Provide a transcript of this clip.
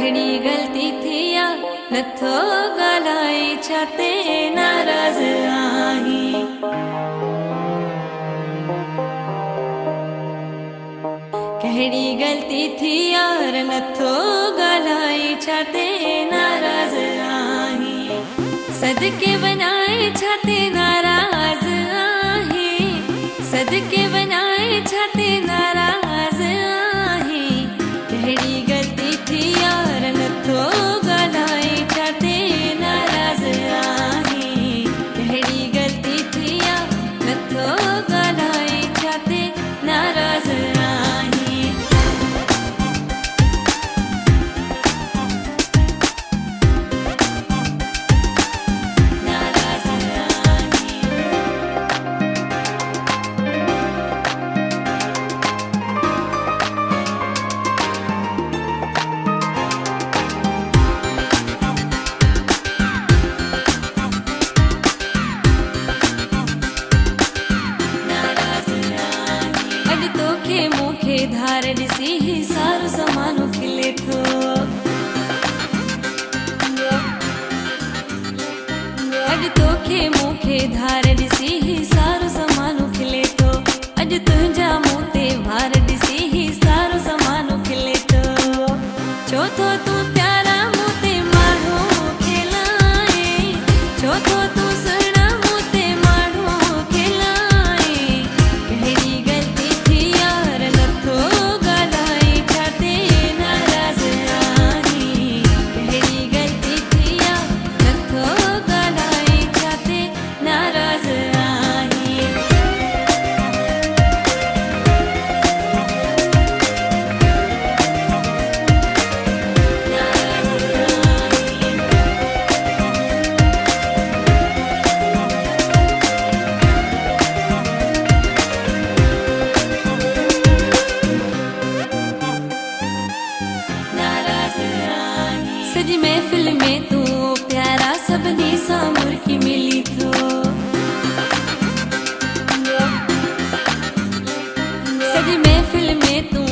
कहिड़ी ग़लती थी या नथो ॻाल्हाए छा ते नाराज़ आहीं। कहिड़ी ग़लती थी यार नथो ॻाल्हाए छा ते नाराज़ आहीं। सदके वञाए छा ते नाराज़ आहीं। सदके वञाए छा ते नाराज़ आहीं। कहिड़ी ग़लती थी यार नथो ॻाल्हाए छा ते नाराज़ आहीं। कहिड़ी ग़लती थी यार नथो ॻाल्हाए छा ते नाराज़ आहीं। नाराज़ अॼु तोखे मूंखे धार ॾिसी ही सारो ज़मानो खिले थो। अॼु तोखे मूंखे धार ॾिसी ही सारो ज़मानो खिले थो। अॼु तुंहिंजा मूं ते वार ॾिसी ही सारो ज़मानो खिले थो। छो थो तूं प्यारा मूं ते माण्हू खिलाए। छो थो तूं सुहिणा मूं ते माण्हू खिलाए। कहिड़ी ग़लती थी यार नथो ॻाल्हाए छा ते नाराज़ आहीं। कहिड़ी ग़लती थी यार नथो ॻाल्हाए छा ते नाराज़ आहीं। सॼी महफ़िल में तूं प्यारा सभिनी सां मुर्की मिली थो। सॼी महफ़िल में तूं